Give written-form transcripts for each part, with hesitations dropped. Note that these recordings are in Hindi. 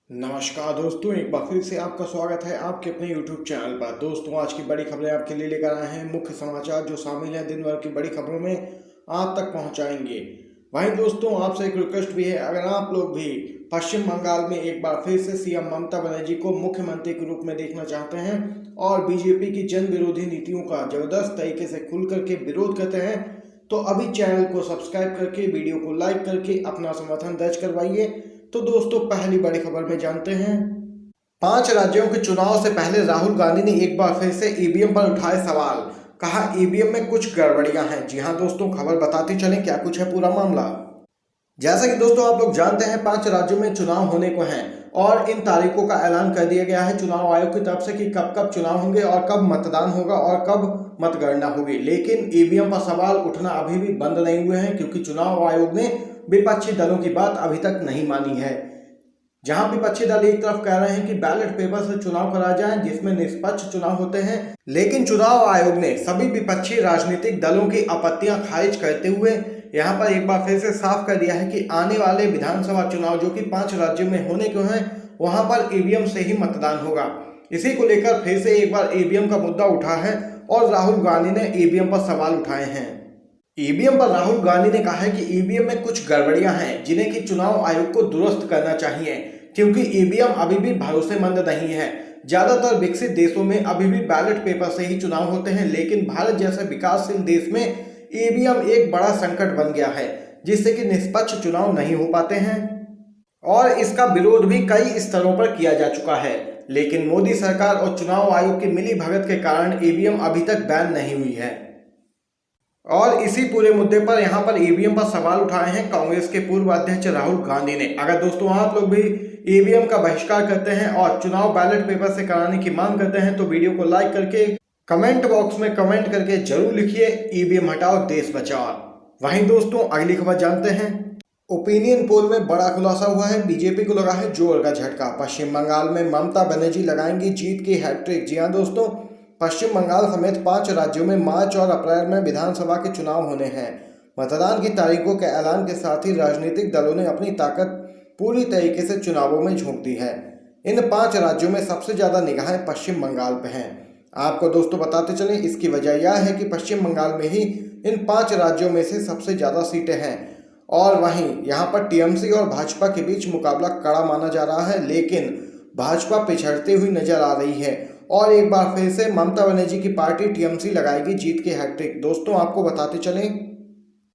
नमस्कार दोस्तों, एक बार फिर से आपका स्वागत है आपके अपने YouTube चैनल पर। दोस्तों, आज की बड़ी खबरें आपके लिए लेकर आए हैं। मुख्य समाचार जो शामिल हैं दिन भर की बड़ी खबरों में आप तक पहुंचाएंगे। वहीं दोस्तों, आपसे एक रिक्वेस्ट भी है, अगर आप लोग भी पश्चिम बंगाल में एक बार फिर से सीएम ममता बनर्जी को मुख्यमंत्री के रूप में देखना चाहते हैं और बीजेपी की जन विरोधी नीतियों का जबरदस्त तरीके से खुल करके विरोध करते हैं, तो अभी चैनल को सब्सक्राइब करके वीडियो को लाइक करके अपना समर्थन दर्ज करवाइए। तो दोस्तों, पहली बड़ी खबर में जानते हैं। 5 राज्यों के चुनाव से पहले राहुल गांधी ने एक बार फिर से ईवीएम पर उठाए सवाल। कहा ईवीएम में कुछ गड़बड़ियां हैं। जी हां दोस्तों, खबर बताते चलें क्या कुछ है पूरा मामला। जैसा कि दोस्तों आप लोग जानते हैं, 5 राज्यों में चुनाव होने को हैं और इन तारीखों का ऐलान कर दिया गया है चुनाव आयोग की तरफ से कि कब कब चुनाव होंगे और कब मतदान होगा और कब मतगणना होगी। लेकिन ईवीएम पर सवाल उठना अभी भी बंद नहीं हुए हैं, क्योंकि चुनाव आयोग ने विपक्षी दलों की बात अभी तक नहीं मानी है। जहां विपक्षी दल एक तरफ कह रहे हैं कि बैलेट पेपर से चुनाव कराया जाए जिसमें निष्पक्ष चुनाव होते हैं, लेकिन चुनाव आयोग ने सभी विपक्षी राजनीतिक दलों की आपत्तियां खारिज करते हुए यहां पर एक बार फिर से साफ कर दिया है कि आने वाले विधानसभा चुनाव जो कि 5 राज्यों में होने को हैं, वहां पर ईवीएम से ही मतदान होगा। इसी को लेकर फिर से एक बार ईवीएम का मुद्दा उठा है और राहुल गांधी ने ईवीएम पर सवाल उठाए हैं। ईवीएम पर राहुल गांधी ने कहा है कि ईवीएम में कुछ गड़बड़ियां हैं जिन्हें कि चुनाव आयोग को दुरुस्त करना चाहिए, क्योंकि ईवीएम अभी भी भरोसेमंद नहीं है। ज्यादातर विकसित देशों में अभी भी बैलेट पेपर से ही चुनाव होते हैं, लेकिन भारत जैसे विकासशील देश में ईवीएम एक बड़ा संकट बन गया है, जिससे कि निष्पक्ष चुनाव नहीं हो पाते हैं और इसका विरोध भी कई स्तरों पर किया जा चुका है। लेकिन मोदी सरकार और चुनाव आयोग की मिलीभगत के कारण ईवीएम अभी तक बैन नहीं हुई है। और इसी पूरे मुद्दे पर यहां पर ईवीएम पर सवाल उठाए हैं कांग्रेस के पूर्व अध्यक्ष राहुल गांधी ने। अगर दोस्तों आप लोग भी ईवीएम का बहिष्कार करते हैं और चुनाव बैलेट पेपर से कराने की मांग करते हैं, तो वीडियो को लाइक करके कमेंट बॉक्स में कमेंट करके जरूर लिखिए, ईवीएम हटाओ देश बचाओ। वहीं दोस्तों, अगली खबर जानते हैं। ओपिनियन पोल में बड़ा खुलासा हुआ है। बीजेपी को लगा है जोर का झटका। पश्चिम बंगाल में ममता बनर्जी लगाएंगी जीत की हैट्रिक। जी हां दोस्तों, पश्चिम बंगाल समेत 5 राज्यों में मार्च और अप्रैल में विधानसभा के चुनाव होने हैं। मतदान की तारीखों के ऐलान के साथ ही राजनीतिक दलों ने अपनी ताकत पूरी तरीके से चुनावों में झोंक दी है। इन 5 राज्यों में सबसे ज्यादा निगाहें पश्चिम बंगाल पे हैं। आपको दोस्तों बताते चलें, इसकी वजह यह है कि पश्चिम बंगाल में ही इन 5 राज्यों में से सबसे ज्यादा सीटें हैं और वहीं यहाँ पर टीएमसी और भाजपा के बीच मुकाबला कड़ा माना जा रहा है, लेकिन भाजपा पिछड़ती हुई नजर आ रही है और एक बार फिर से ममता बनर्जी की पार्टी टीएमसी लगाएगी जीत की हैट्रिक। दोस्तों आपको बताते चलें,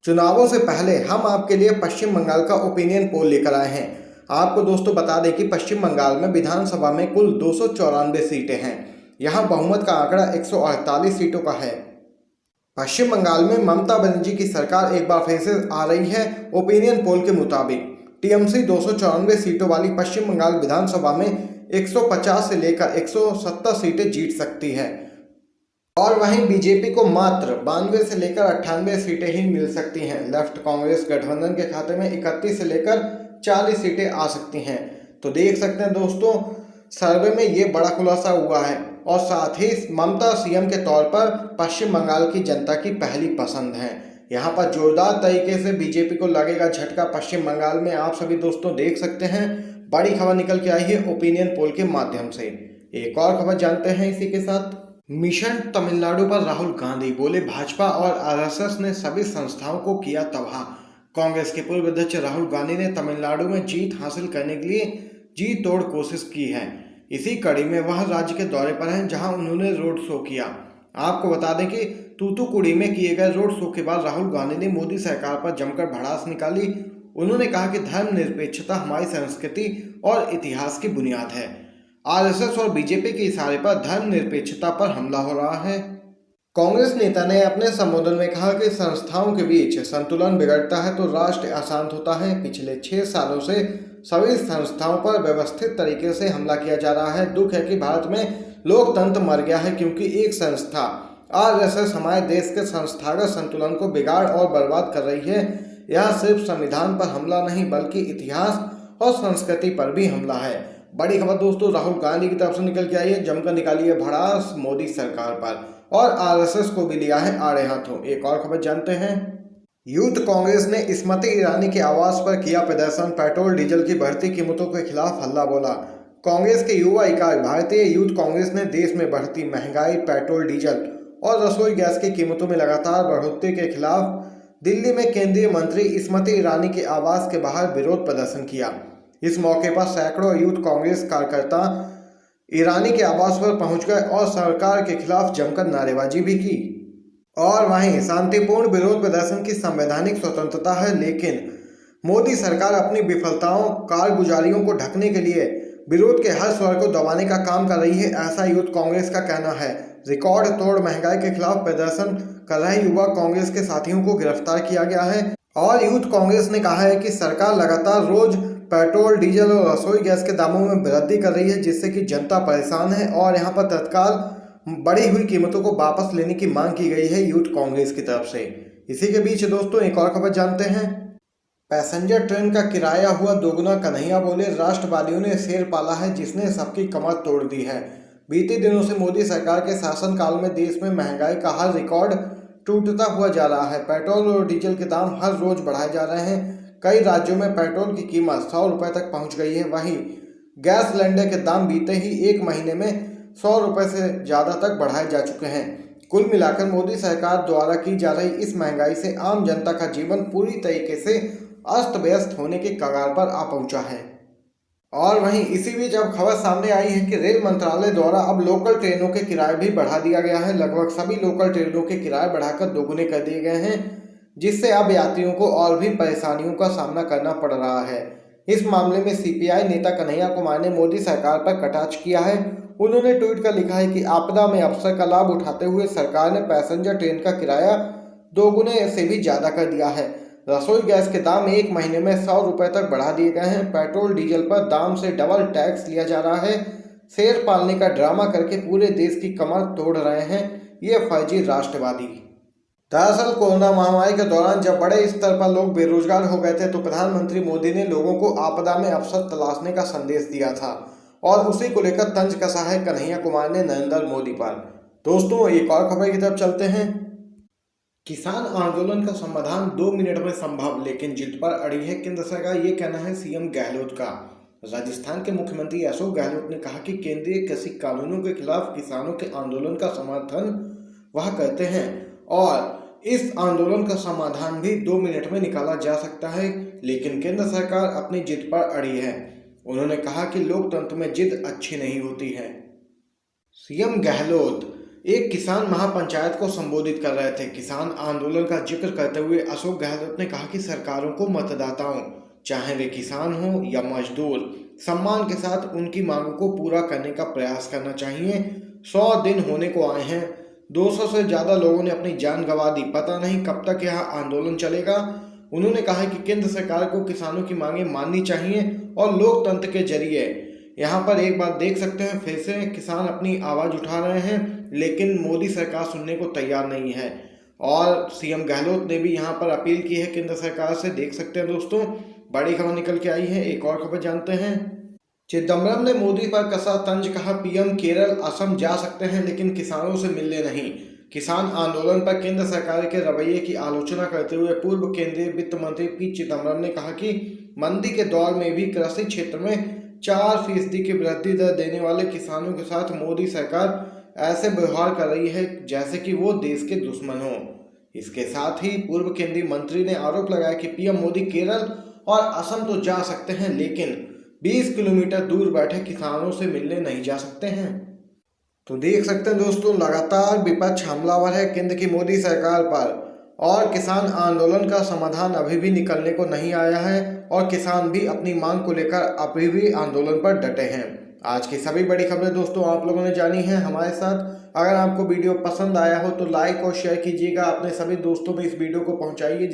चुनावों से पहले हम आपके लिए पश्चिम बंगाल का ओपिनियन पोल लेकर आए हैं। आपको दोस्तों बता दें कि पश्चिम बंगाल में विधानसभा में कुल 294 सीटें हैं। यहाँ बहुमत का आंकड़ा 148 सीटों का है। पश्चिम बंगाल में ममता बनर्जी की सरकार एक बार फिर से आ रही है। ओपिनियन पोल के मुताबिक टीएमसी 294 सीटों वाली पश्चिम बंगाल विधानसभा में 150 से लेकर 170 सीटें जीत सकती है और वहीं बीजेपी को मात्र 92 से लेकर 98 सीटें ही मिल सकती हैं। लेफ्ट कांग्रेस गठबंधन के खाते में 31 से लेकर 40 सीटें आ सकती हैं। तो देख सकते हैं दोस्तों, सर्वे में ये बड़ा खुलासा हुआ है और साथ ही ममता सीएम के तौर पर पश्चिम बंगाल की जनता की पहली पसंद है। यहाँ पर जोरदार तरीके से बीजेपी को लगेगा झटका पश्चिम बंगाल में। आप सभी दोस्तों देख सकते हैं, बड़ी खबर निकल के आई है ओपिनियन पोल के माध्यम से। एक और खबर जानते हैं इसी के साथ। मिशन तमिलनाडु पर राहुल गांधी बोले, भाजपा और आरएसएस ने सभी संस्थाओं को किया तबाह। कांग्रेस के पूर्व अध्यक्ष राहुल गांधी ने तमिलनाडु में जीत हासिल करने के लिए जी तोड़ कोशिश की है। इसी कड़ी में वह राज्य के दौरे पर हैं, जहां उन्होंने रोड शो किया। आपको बता दें कि तूतुकुड़ी में किए गए रोड शो के बाद राहुल गांधी ने मोदी सरकार पर जमकर भड़ास निकाली। उन्होंने कहा कि धर्मनिरपेक्षता हमारी संस्कृति और इतिहास की बुनियाद है। आरएसएस और बीजेपी के इशारे पर धर्मनिरपेक्षता पर हमला हो रहा है। कांग्रेस नेता ने अपने संबोधन में कहा कि संस्थाओं के बीच संतुलन बिगड़ता है तो राष्ट्र अशांत होता है। पिछले 6 सालों से सभी संस्थाओं पर व्यवस्थित तरीके से हमला किया जा रहा है। दुख है कि भारत में लोकतंत्र मर गया है, क्योंकि एक संस्था आरएसएस हमारे देश के संस्थागत संतुलन को बिगाड़ और बर्बाद कर रही है। यह सिर्फ संविधान पर हमला नहीं बल्कि इतिहास और संस्कृति पर भी हमला है। बड़ी खबर दोस्तों राहुल गांधी की तरफ से निकल के आई है। जमकर निकाली है भड़ास मोदी सरकार पर और आरएसएस को भी लिया है आड़े हाथों। एक और खबर जानते हैं। यूथ कांग्रेस ने स्मृति ईरानी के आवास पर किया प्रदर्शन, पेट्रोल डीजल की बढ़ती कीमतों के खिलाफ हल्ला बोला। कांग्रेस के युवा इकाई भारतीय यूथ कांग्रेस ने देश में बढ़ती महंगाई, पेट्रोल डीजल और रसोई गैस की कीमतों में लगातार बढ़ोतरी के खिलाफ दिल्ली में केंद्रीय मंत्री स्मृति ईरानी के आवास के बाहर विरोध प्रदर्शन किया। इस मौके पर सैकड़ों यूथ कांग्रेस कार्यकर्ता ईरानी के आवास पर पहुंच गए और सरकार के खिलाफ जमकर नारेबाजी भी की। और वहीं शांतिपूर्ण विरोध प्रदर्शन की संवैधानिक स्वतंत्रता है, लेकिन मोदी सरकार अपनी विफलताओं, कारगुजारियों को ढकने के लिए विरोध के हर स्वर को दबाने का काम कर रही है, ऐसा यूथ कांग्रेस का कहना है। रिकॉर्ड तोड़ महंगाई के खिलाफ प्रदर्शन कर रहे युवा कांग्रेस के साथियों को गिरफ्तार किया गया है और यूथ कांग्रेस ने कहा है कि सरकार लगातार रोज पेट्रोल, डीजल और रसोई गैस के दामों में वृद्धि कर रही है, जिससे कि जनता परेशान है और यहाँ पर तत्काल बढ़ी हुई कीमतों को वापस लेने की मांग की गई है यूथ कांग्रेस की तरफ से। इसी के बीच दोस्तों एक और खबर जानते हैं। पैसेंजर ट्रेन का किराया हुआ दोगुना, कन्हैया बोले राष्ट्रवादियों ने शेर पाला है जिसने सबकी कमर तोड़ दी है। बीते दिनों से मोदी सरकार के शासनकाल में देश में महंगाई का हर रिकॉर्ड टूटता हुआ जा रहा है। पेट्रोल और डीजल के दाम हर रोज बढ़ाए जा रहे हैं। कई राज्यों में पेट्रोल की कीमत 100 रुपये तक पहुंच गई है। वहीं गैस सिलेंडर के दाम बीते ही एक महीने में 100 रुपये से ज़्यादा तक बढ़ाए जा चुके हैं। कुल मिलाकर मोदी सरकार द्वारा की जा रही इस महंगाई से आम जनता का जीवन पूरी तरीके से अस्त व्यस्त होने के कगार पर आ पहुंचा है। और वहीं इसी बीच अब खबर सामने आई है कि रेल मंत्रालय द्वारा अब लोकल ट्रेनों के किराए भी बढ़ा दिया गया है। लगभग सभी लोकल ट्रेनों के किराए बढ़ाकर दोगुने कर दिए गए हैं, जिससे अब यात्रियों को और भी परेशानियों का सामना करना पड़ रहा है। इस मामले में सीपीआई नेता कन्हैया कुमार ने मोदी सरकार पर कटाक्ष किया है। उन्होंने ट्वीट कर लिखा है कि आपदा में अवसर का लाभ उठाते हुए सरकार ने पैसेंजर ट्रेन का किराया दोगुने से भी ज़्यादा कर दिया है। रसोई गैस के दाम एक महीने में 100 रुपये तक बढ़ा दिए गए हैं। पेट्रोल डीजल पर दाम से डबल टैक्स लिया जा रहा है। शेर पालने का ड्रामा करके पूरे देश की कमर तोड़ रहे हैं ये फर्जी राष्ट्रवादी। दरअसल कोरोना महामारी के दौरान जब बड़े स्तर पर लोग बेरोजगार हो गए थे तो प्रधानमंत्री मोदी ने लोगों को आपदा में अवसर तलाशने का संदेश दिया था और उसी को लेकर तंज कसा है कन्हैया कुमार ने नरेंद्र मोदी पर। दोस्तों एक और खबर की तरफ चलते हैं। किसान आंदोलन का समाधान 2 मिनट में संभव, लेकिन जिद पर अड़ी है केंद्र सरकार, ये कहना है सीएम गहलोत का। राजस्थान के मुख्यमंत्री अशोक गहलोत ने कहा कि केंद्रीय कृषि कानूनों के खिलाफ किसानों के आंदोलन का समर्थन वह करते हैं और इस आंदोलन का समाधान भी 2 मिनट में निकाला जा सकता है, लेकिन केंद्र सरकार अपनी जिद पर अड़ी है। उन्होंने कहा कि लोकतंत्र में जिद अच्छी नहीं होती है। सीएम गहलोत एक किसान महापंचायत को संबोधित कर रहे थे। किसान आंदोलन का जिक्र करते हुए अशोक गहलोत ने कहा कि सरकारों को मतदाताओं, चाहे वे किसान हो या मजदूर, सम्मान के साथ उनकी मांगों को पूरा करने का प्रयास करना चाहिए। 100 दिन होने को आए हैं, 200 से ज़्यादा लोगों ने अपनी जान गंवा दी, पता नहीं कब तक यह आंदोलन चलेगा। उन्होंने कहा कि केंद्र सरकार को किसानों की मांगें माननी चाहिए और लोकतंत्र के जरिए यहाँ पर एक बात देख सकते हैं, फिर से किसान अपनी आवाज़ उठा रहे हैं, लेकिन मोदी सरकार सुनने को तैयार नहीं है। और सीएम गहलोत ने भी यहाँ पर अपील की है केंद्र सरकार से। देख सकते हैं दोस्तों बड़ी खबर निकल के आई है। एक और खबर जानते हैं। चिदम्बरम ने मोदी पर कसा तंज, कहा पीएम केरल, असम जा सकते हैं लेकिन किसानों से मिलने नहीं। किसान आंदोलन पर केंद्र सरकार के रवैये की आलोचना करते हुए पूर्व केंद्रीय वित्त मंत्री पी चिदम्बरम ने कहा कि मंदी के दौर में भी कृषि क्षेत्र में 4% की वृद्धि दर देने वाले किसानों के साथ मोदी सरकार ऐसे व्यवहार कर रही है जैसे कि वो देश के दुश्मन हो। इसके साथ ही पूर्व केंद्रीय मंत्री ने आरोप लगाया कि पीएम मोदी केरल और असम तो जा सकते हैं लेकिन 20 किलोमीटर दूर बैठे किसानों से मिलने नहीं जा सकते हैं। तो देख सकते हैं दोस्तों लगातार विपक्ष हमलावर है केंद्र की मोदी सरकार पर और किसान आंदोलन का समाधान अभी भी निकलने को नहीं आया है और किसान भी अपनी मांग को लेकर अभी भी आंदोलन पर डटे हैं। आज की सभी बड़ी खबरें दोस्तों आप लोगों ने जानी है हमारे साथ। अगर आपको वीडियो पसंद आया हो तो लाइक और शेयर कीजिएगा, अपने सभी दोस्तों में इस वीडियो को पहुंचाइए।